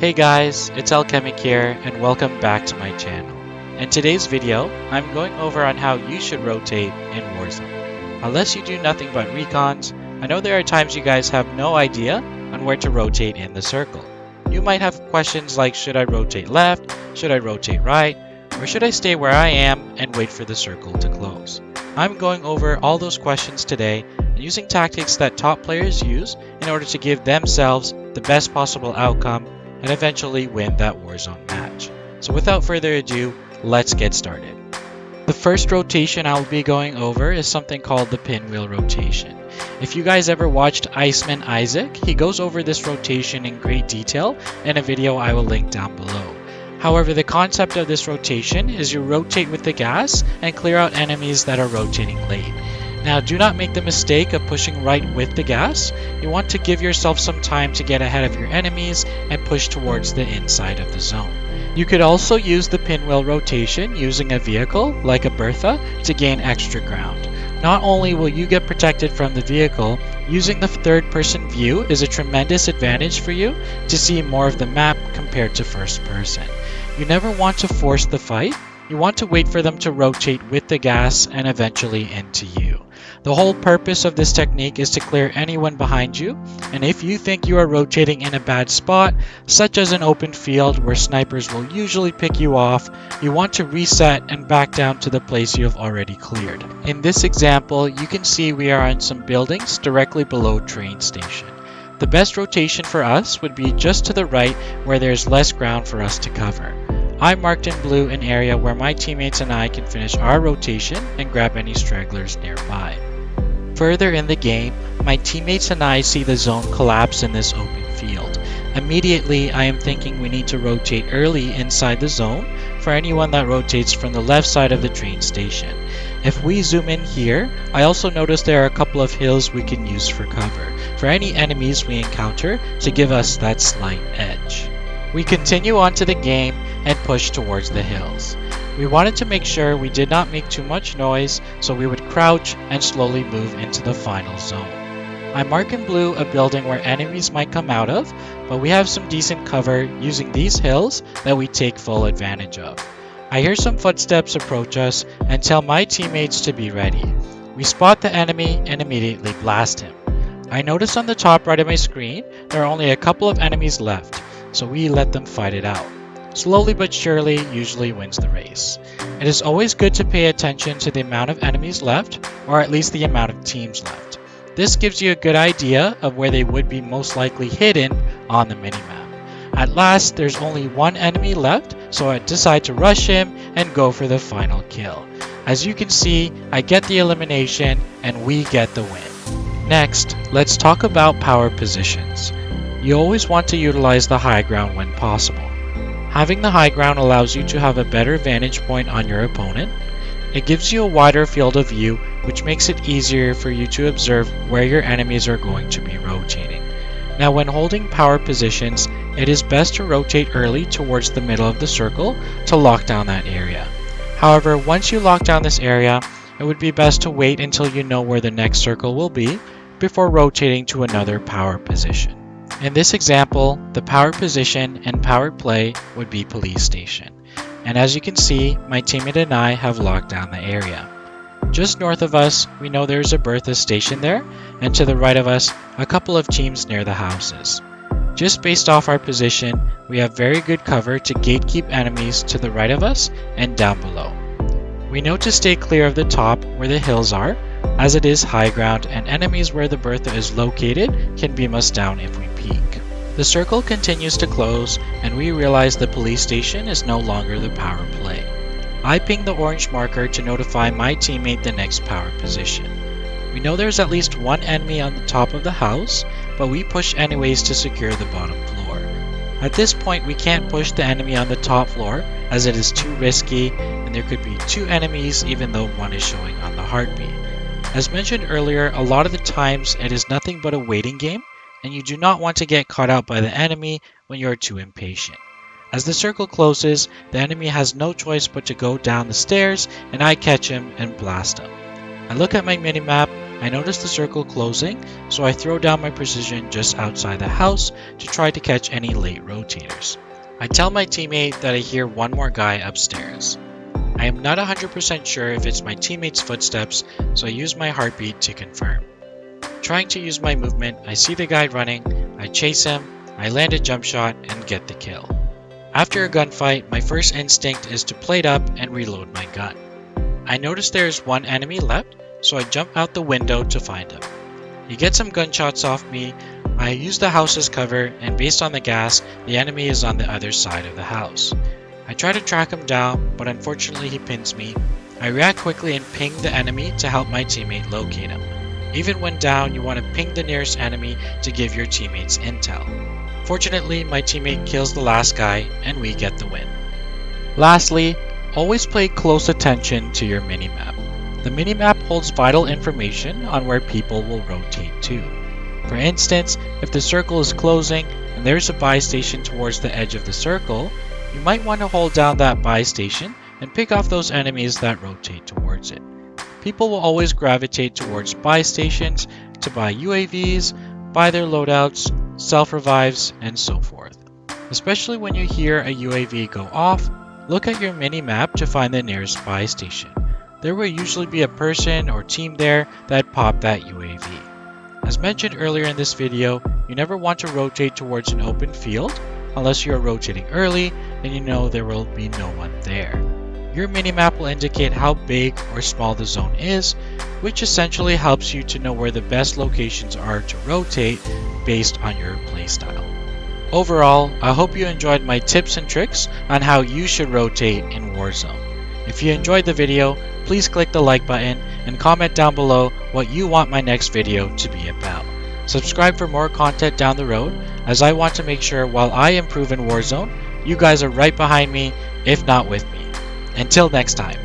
Hey guys, it's Alchemic here and welcome back to my channel. In today's video, I'm going over on how you should rotate in Warzone. Unless you do nothing but recons, I know there are times you guys have no idea on where to rotate in the circle. You might have questions like, should I rotate left, should I rotate right, or should I stay where I am and wait for the circle to close? I'm going over all those questions today and using tactics that top players use in order to give themselves the best possible outcome and eventually win that Warzone match. So without further ado, let's get started. The first rotation I'll be going over is something called the Pinwheel rotation. If you guys ever watched Iceman Isaac, he goes over this rotation in great detail in a video I will link down below. However, the concept of this rotation is you rotate with the gas and clear out enemies that are rotating late. Now, do not make the mistake of pushing right with the gas. You want to give yourself some time to get ahead of your enemies and push towards the inside of the zone. You could also use the pinwheel rotation using a vehicle like a Bertha to gain extra ground. Not only will you get protected from the vehicle, using the third-person view is a tremendous advantage for you to see more of the map compared to first person. You never want to force the fight. You want to wait for them to rotate with the gas and eventually into you. The whole purpose of this technique is to clear anyone behind you, and if you think you are rotating in a bad spot, such as an open field where snipers will usually pick you off, you want to reset and back down to the place you have already cleared. In this example, you can see we are on some buildings directly below train station. The best rotation for us would be just to the right where there's less ground for us to cover. I marked in blue an area where my teammates and I can finish our rotation and grab any stragglers nearby. Further in the game, my teammates and I see the zone collapse in this open field. Immediately, I am thinking we need to rotate early inside the zone for anyone that rotates from the left side of the train station. If we zoom in here, I also notice there are a couple of hills we can use for cover, for any enemies we encounter to give us that slight edge. We continue on to the game and push towards the hills. We wanted to make sure we did not make too much noise, so we would crouch and slowly move into the final zone. I mark in blue a building where enemies might come out of, but we have some decent cover using these hills that we take full advantage of. I hear some footsteps approach us and tell my teammates to be ready. We spot the enemy and immediately blast him. I notice on the top right of my screen there are only a couple of enemies left, so we let them fight it out. Slowly but surely usually wins the race. It is always good to pay attention to the amount of enemies left, or at least the amount of teams left. This gives you a good idea of where they would be most likely hidden on the minimap. At last, there's only one enemy left, so I decide to rush him and go for the final kill. As you can see, I get the elimination and we get the win. Next, let's talk about power positions. You always want to utilize the high ground when possible. Having the high ground allows you to have a better vantage point on your opponent. It gives you a wider field of view, which makes it easier for you to observe where your enemies are going to be rotating. Now, when holding power positions, it is best to rotate early towards the middle of the circle to lock down that area. However, once you lock down this area, it would be best to wait until you know where the next circle will be before rotating to another power position. In this example, the power position and power play would be police station. And as you can see, my teammate and I have locked down the area. Just north of us, we know there's a Bertha station there, and to the right of us, a couple of teams near the houses. Just based off our position, we have very good cover to gatekeep enemies to the right of us and down below. We know to stay clear of the top where the hills are, as it is high ground and enemies where the Bertha is located can beam us down if we peek. The circle continues to close and we realize the police station is no longer the power play. I ping the orange marker to notify my teammate the next power position. We know there's at least one enemy on the top of the house, but we push anyways to secure the bottom floor. At this point we can't push the enemy on the top floor as it is too risky and there could be two enemies even though one is showing on the heartbeat. As mentioned earlier, a lot of the times it is nothing but a waiting game, and you do not want to get caught out by the enemy when you are too impatient. As the circle closes, the enemy has no choice but to go down the stairs, and I catch him and blast him. I look at my minimap I notice the circle closing, so I throw down my precision just outside the house to try to catch any late rotators. I tell my teammate that I hear one more guy upstairs. I am not 100% sure if it's my teammate's footsteps, so I use my heartbeat to confirm. Trying to use my movement, I see the guy running, I chase him, I land a jump shot and get the kill. After a gunfight, my first instinct is to plate up and reload my gun. I notice there is one enemy left, so I jump out the window to find him. He gets some gunshots off me, I use the house as cover, and based on the gas, the enemy is on the other side of the house. I try to track him down, but unfortunately he pins me. I react quickly and ping the enemy to help my teammate locate him. Even when down, you want to ping the nearest enemy to give your teammates intel. Fortunately, my teammate kills the last guy and we get the win. Lastly, always pay close attention to your minimap. The minimap holds vital information on where people will rotate to. For instance, if the circle is closing and there's a buy station towards the edge of the circle, you might want to hold down that buy station and pick off those enemies that rotate towards it. People will always gravitate towards buy stations to buy UAVs, buy their loadouts, self-revives, and so forth. Especially when you hear a UAV go off, look at your mini-map to find the nearest buy station. There will usually be a person or team there that popped that UAV. As mentioned earlier in this video, you never want to rotate towards an open field unless you are rotating early and you know there will be no one there. Your minimap will indicate how big or small the zone is, which essentially helps you to know where the best locations are to rotate based on your playstyle. Overall, I hope you enjoyed my tips and tricks on how you should rotate in Warzone. If you enjoyed the video, please click the like button and comment down below what you want my next video to be about. Subscribe for more content down the road, as I want to make sure while I improve in Warzone, you guys are right behind me, if not with me. Until next time.